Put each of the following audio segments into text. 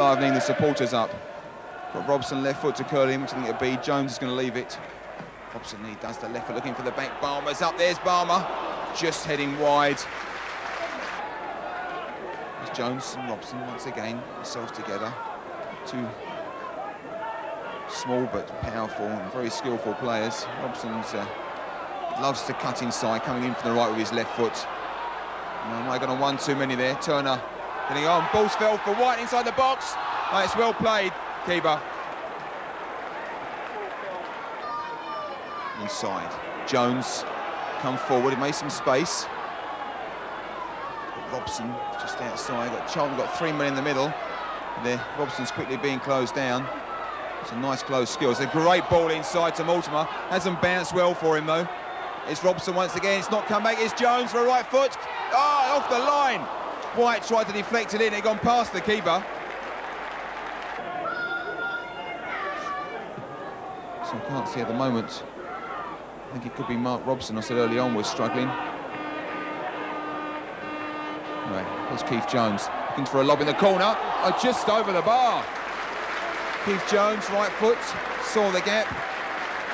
livening the supporters up. Got Robson left foot to curl in, which I think it'll be. Jones is going to leave it. Robson, he does the left foot, looking for the back. Balmer's up, there's Balmer, just heading wide. There's Jones and Robson once again, themselves together. Two small but powerful and very skillful players. Robson's loves to cut inside, coming in from the right with his left foot. No, might have gone on one too many there. Turner getting on. Ball's fell for White inside the box. Oh, it's well played, keeper. Inside. Jones come forward. He made some space. Got Robson just outside. Got Charlton, got 3 men in the middle. There, Robson's quickly being closed down. It's a nice close skill. It's a great ball inside to Mortimer. Hasn't bounced well for him though. It's Robson once again. It's not come back. It's Jones for a right foot. Oh, off the line. White tried to deflect it in. It gone past the keeper. So I can't see at the moment. I think it could be Mark Robson. I said early on was struggling. Anyway, here's Keith Jones looking for a lob in the corner. Oh, just over the bar. Keith Jones, right foot, saw the gap.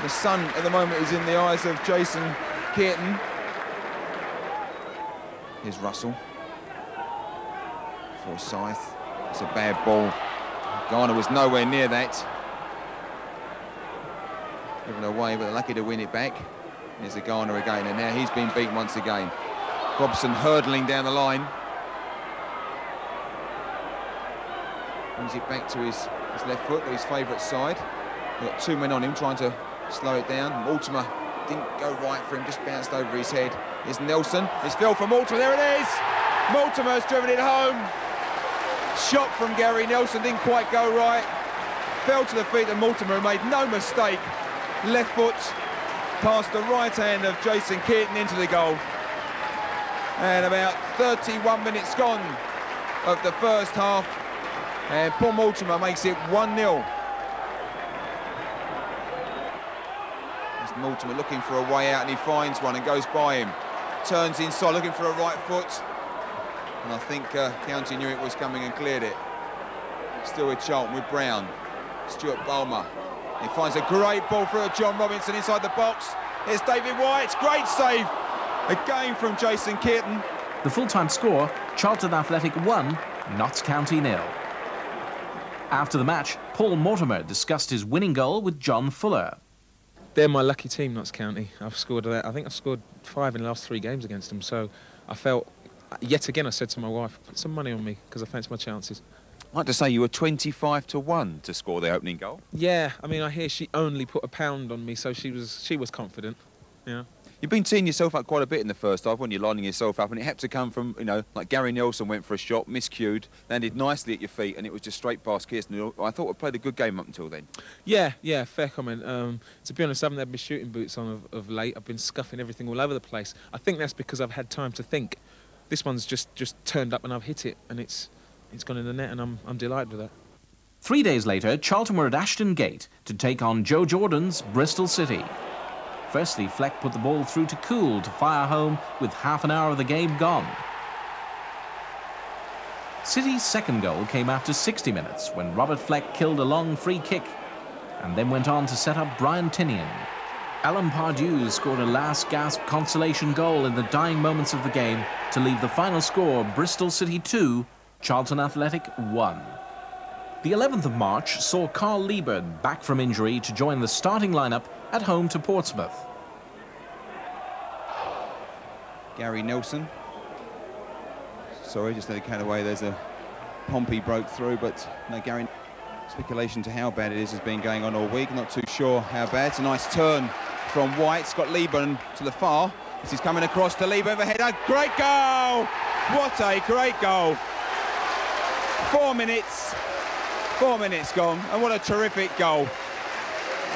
The sun at the moment is in the eyes of Jason Kearton. Here's Russell. Forsyth. It's a bad ball. Garner was nowhere near that. Given away, but they're lucky to win it back. Here's the Garner again, and now he's been beaten once again. Robson hurdling down the line. Brings it back to his left foot, his favourite side. We've got 2 men on him trying to slow it down. Mortimer didn't go right for him, just bounced over his head. Here's Nelson. It's Phil for Mortimer. There it is! Mortimer's driven it home. Shot from Gary Nelson, didn't quite go right. Fell to the feet of Mortimer, made no mistake. Left foot past the right hand of Jason Kearton into the goal. And about 31 minutes gone of the first half. And Paul Mortimer makes it 1-0. There's Mortimer looking for a way out, and he finds one and goes by him. Turns inside, looking for a right foot. And I think County knew it was coming and cleared it. Still with Charlton, with Brown. Stuart Balmer. He finds a great ball through John Robinson inside the box. Here's David White, great save. Again from Jason Kearton. The full-time score, Charlton Athletic 1, Notts County 0. After the match, Paul Mortimer discussed his winning goal with John Fuller. They're my lucky team, Notts County. I think I've scored 5 in the last 3 games against them, so I felt, yet again I said to my wife, put some money on me, because I fancy my chances. I'd like to say you were 25 to 1 to score the opening goal. Yeah, I mean, I hear she only put £1 on me, so she was confident, yeah. You've been teeing yourself up quite a bit in the first half when you're lining yourself up, and it had to come from, you know, like Gary Nelson went for a shot, miscued, landed nicely at your feet, and it was just straight past Kirsten. I thought we played a good game up until then. Yeah, fair comment. To be honest, I haven't had my shooting boots on of late. I've been scuffing everything all over the place. I think that's because I've had time to think. This one's just turned up and I've hit it, and it's gone in the net, and I'm delighted with that. 3 days later, Charlton were at Ashton Gate to take on Joe Jordan's Bristol City. Firstly, Fleck put the ball through to Cool to fire home with half an hour of the game gone. City's second goal came after 60 minutes when Robert Fleck killed a long free kick and then went on to set up Brian Tinian. Alan Pardew scored a last-gasp consolation goal in the dying moments of the game to leave the final score Bristol City 2, Charlton Athletic 1. The 11th of March saw Carl Liebert back from injury to join the starting lineup at home to Portsmouth. Gary Nelson. Sorry, just let it cut away. There's a Pompey broke through, but no, Gary. Speculation to how bad it is has been going on all week. Not too sure how bad. It's a nice turn from White. Scott Liebert to the far. This is coming across to Liebert overhead. A great goal! What a great goal! 4 minutes. 4 minutes gone, and what a terrific goal.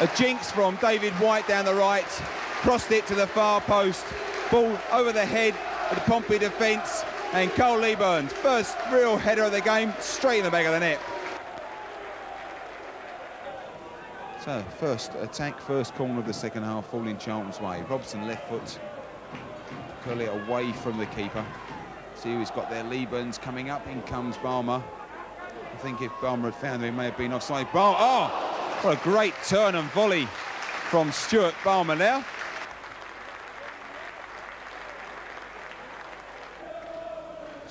A jinx from David White down the right, crossed it to the far post, ball over the head of the Pompey defence, and Cole Liebert, first real header of the game, straight in the back of the net. So, first attack, first corner of the second half, falling Charlton's way. Robson left foot, curl it away from the keeper. See who's got their Lieberns coming up, in comes Balmer. think if Balmer had found him, he may have been offside. Oh, what a great turn and volley from Stuart Balmer now.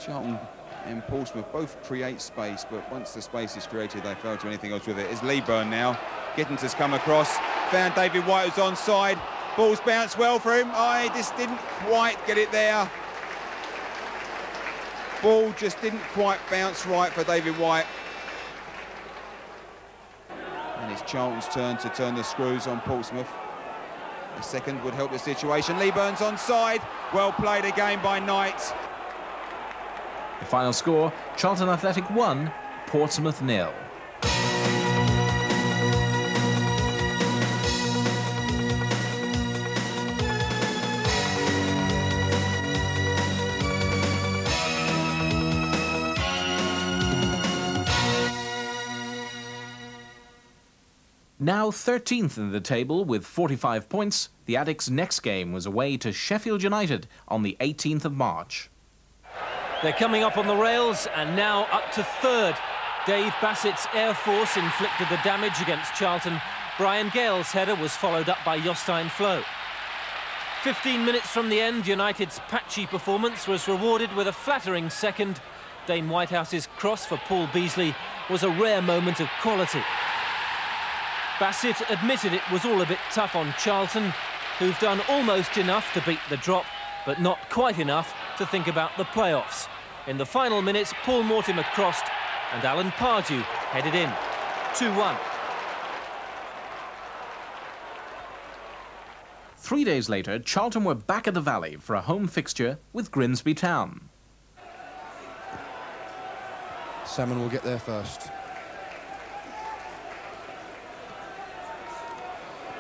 Charlton and Portsmouth both create space, but once the space is created, they fail to do anything else with it. It's Leeburn now. Gittins come across, found David White, who's onside. Ball's bounced well for him. I just didn't quite get it there. Ball just didn't quite bounce right for David White. And it's Charlton's turn to turn the screws on Portsmouth. A second would help the situation. Leeburn's onside. Well played again by Knight. The final score, Charlton Athletic 1, Portsmouth 0. Now 13th in the table with 45 points, the Addicts' next game was away to Sheffield United on the 18th of March. They're coming up on the rails and now up to third. Dave Bassett's Air Force inflicted the damage against Charlton. Brian Gale's header was followed up by Jostein Flo. 15 minutes from the end, United's patchy performance was rewarded with a flattering second. Dane Whitehouse's cross for Paul Beasley was a rare moment of quality. Bassett admitted it was all a bit tough on Charlton, who've done almost enough to beat the drop, but not quite enough to think about the playoffs. In the final minutes, Paul Mortimer crossed and Alan Pardew headed in. 2-1. 3 days later, Charlton were back at the Valley for a home fixture with Grimsby Town. Salmon will get there first.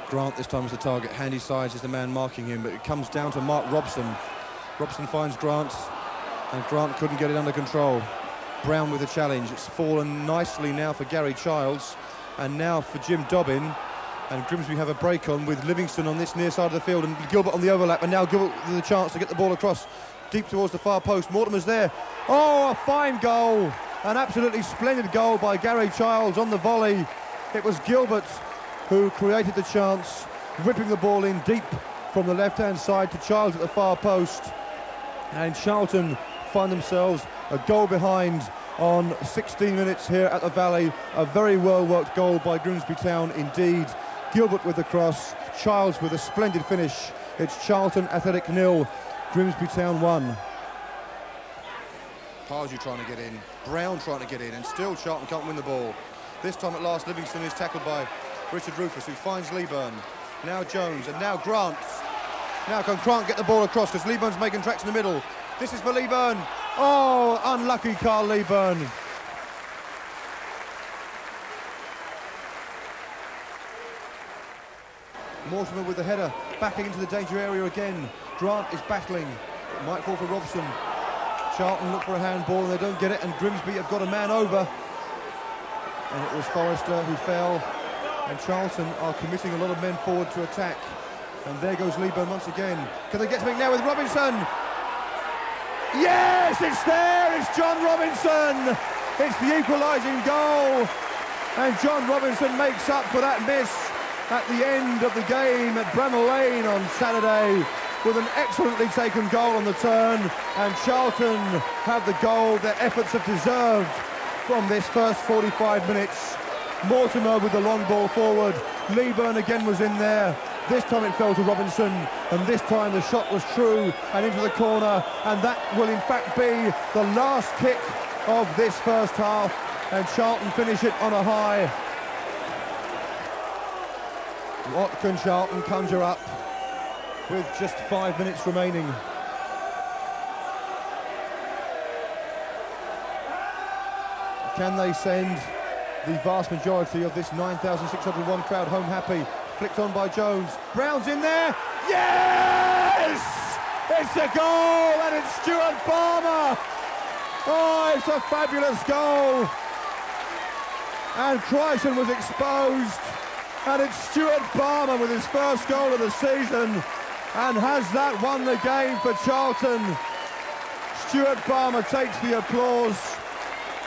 Grant this time is the target. Handy Sides is the man marking him, but it comes down to Mark Robson. Robson finds Grant, and Grant couldn't get it under control. Brown with the challenge. It's fallen nicely now for Gary Childs, and now for Jim Dobbin. And Grimsby have a break on with Livingston on this near side of the field, and Gilbert on the overlap, and now Gilbert with the chance to get the ball across deep towards the far post. Mortimer's there. Oh, a fine goal. An absolutely splendid goal by Gary Childs on the volley. It was Gilbert who created the chance, whipping the ball in deep from the left-hand side to Childs at the far post. And Charlton find themselves a goal behind on 16 minutes here at the Valley. A very well-worked goal by Grimsby Town indeed. Gilbert with the cross, Childs with a splendid finish. It's Charlton Athletic 0, Grimsby Town 1. Pardew trying to get in, Brown trying to get in, and still Charlton can't win the ball. This time at last, Livingston is tackled by Richard Rufus, who finds Leeburn. Now Jones, and now Grant. Now can Grant get the ball across, because Leeburn's making tracks in the middle. This is for Leeburn. Oh, unlucky Carl Leeburn. Mortimer with the header, backing into the danger area again. Grant is battling. It might fall for Robson. Charlton look for a handball and they don't get it, and Grimsby have got a man over. And it was Forrester who fell. And Charlton are committing a lot of men forward to attack. And there goes Leeburn once again. Can they get something now with Robinson? Yes, it's there! It's John Robinson! It's the equalising goal. And John Robinson makes up for that miss at the end of the game at Bramall Lane on Saturday with an excellently taken goal on the turn. And Charlton have the goal their efforts have deserved from this first 45 minutes. Mortimer with the long ball forward. Leeburn again was in there. This time it fell to Robinson, and this time the shot was true and into the corner, and that will in fact be the last kick of this first half, and Charlton finish it on a high. What can Charlton conjure up with just 5 minutes remaining? Can they send the vast majority of this 9,601 crowd home happy? Flicked on by Jones. Brown's in there. Yes! It's a goal, and it's Stuart Balmer. Oh, it's a fabulous goal. And Crichton was exposed. And it's Stuart Balmer with his first goal of the season. And has that won the game for Charlton? Stuart Balmer takes the applause.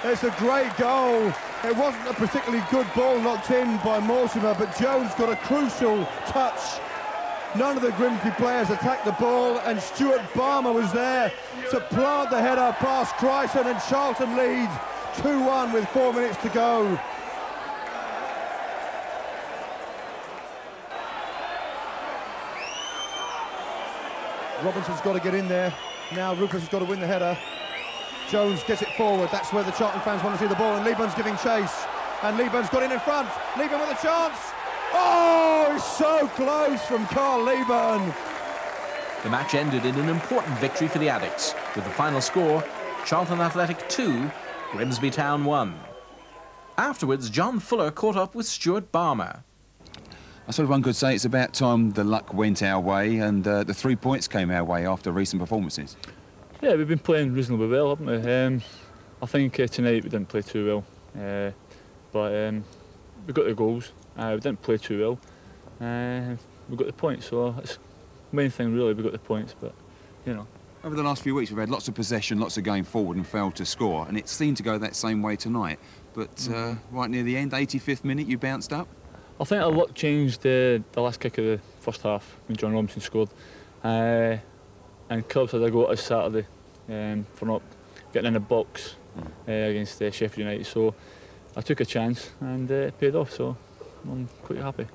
It's a great goal. It wasn't a particularly good ball knocked in by Mortimer, but Jones got a crucial touch. None of the Grimsby players attacked the ball, and Stuart Barmer was there to plant the header past Chrysson, and Charlton lead 2-1 with 4 minutes to go. Robinson's got to get in there. Now Rufus has got to win the header. Jones gets it forward. That's where the Charlton fans want to see the ball, and Leeburn's giving chase. And Leeburn's got in front. Leeburn with a chance. Oh, it's so close from Carl Leeburn. The match ended in an important victory for the Addicts, with the final score, Charlton Athletic 2, Grimsby Town 1. Afterwards, John Fuller caught up with Stuart Barmer. I suppose one could say it's about time the luck went our way and the 3 points came our way after recent performances. Yeah, we've been playing reasonably well, haven't we? I think tonight we didn't play too well, but we got the goals. We didn't play too well. We got the points, so it's the main thing really. We got the points, but you know. Over the last few weeks, we've had lots of possession, lots of going forward and failed to score, and it seemed to go that same way tonight. But right near the end, 85th minute, you bounced up. I think a lot changed the last kick of the first half when John Robinson scored. And clubs had a go at us Saturday for not getting in the box against Sheffield United. So I took a chance and it paid off, so I'm quite happy.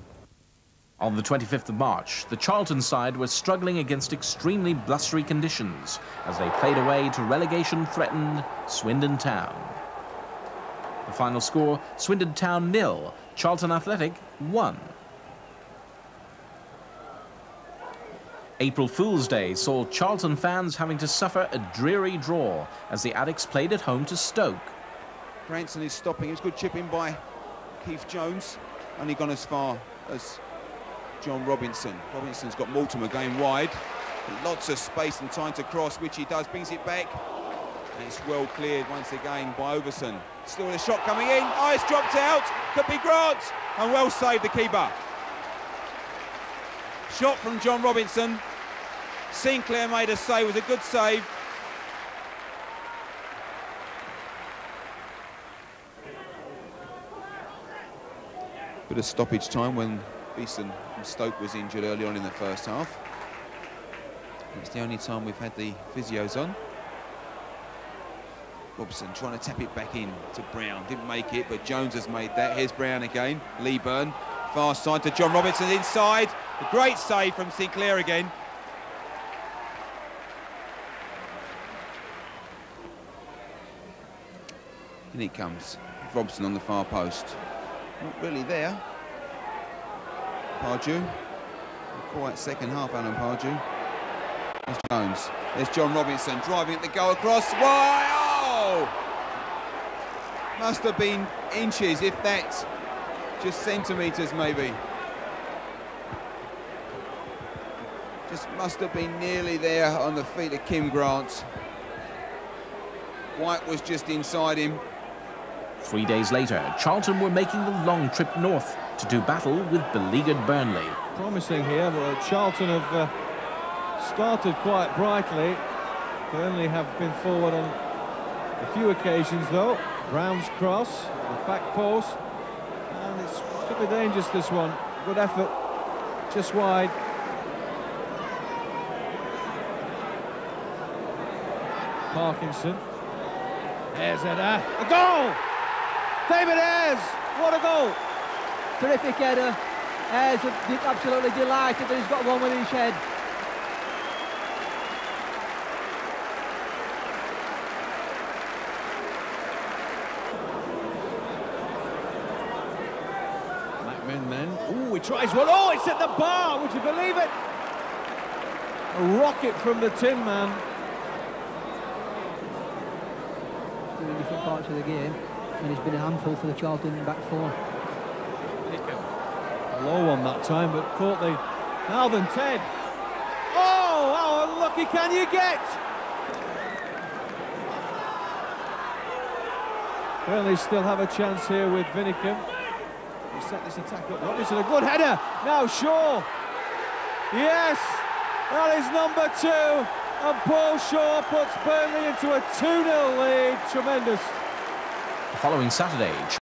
On the 25th of March, the Charlton side was struggling against extremely blustery conditions as they played away to relegation-threatened Swindon Town. The final score, Swindon Town 0, Charlton Athletic 1. April Fool's Day saw Charlton fans having to suffer a dreary draw as the Addicts played at home to Stoke. Branson is stopping. It's good chipping by Keith Jones. Only gone as far as John Robinson. Robinson's got Mortimer going wide. Lots of space and time to cross, which he does. Brings it back. And it's well cleared once again by Overson. Still a shot coming in. Oh, it's dropped out. Could be Grant. And well saved the keeper. Shot from John Robinson. Sinclair made a save. It was a good save. Bit of stoppage time when Beeson from Stoke was injured early on in the first half. It's the only time we've had the physios on. Robson trying to tap it back in to Brown. Didn't make it, but Jones has made that. Here's Brown again. Leeburn. Far side to John Robinson inside. A great save from Sinclair again. In it comes. Robson on the far post. Not really there. Pardew. Quiet second half, Alan Pardew. There's Jones. There's John Robinson driving at the goal across. Why? Oh! Must have been inches, if that. Just centimetres, maybe. Just must have been nearly there on the feet of Kim Grant. White was just inside him. 3 days later, Charlton were making the long trip north to do battle with beleaguered Burnley. Promising here, but Charlton have started quite brightly. Burnley have been forward on a few occasions, though. Brown's cross, the back post, and it could be dangerous, this one. Good effort, just wide. Parkinson. There's a goal! David Ayres, what a goal! Terrific header. Ayres absolutely delighted that he's got one with his head. McMinn then. Ooh, he tries one. Oh, it's at the bar, would you believe it? A rocket from the Tin Man. In different parts of the game, and it's been a handful for the Charlton back four. A low one that time, but caught the Alvin Ted. Oh, how unlucky can you get? Burnley still have a chance here with Vinicum. He set this attack up. Robinson, a good header. Now Shaw. Yes, that is number 2. And Paul Shaw puts Burnley into a 2-0 lead. Tremendous. The following Saturday,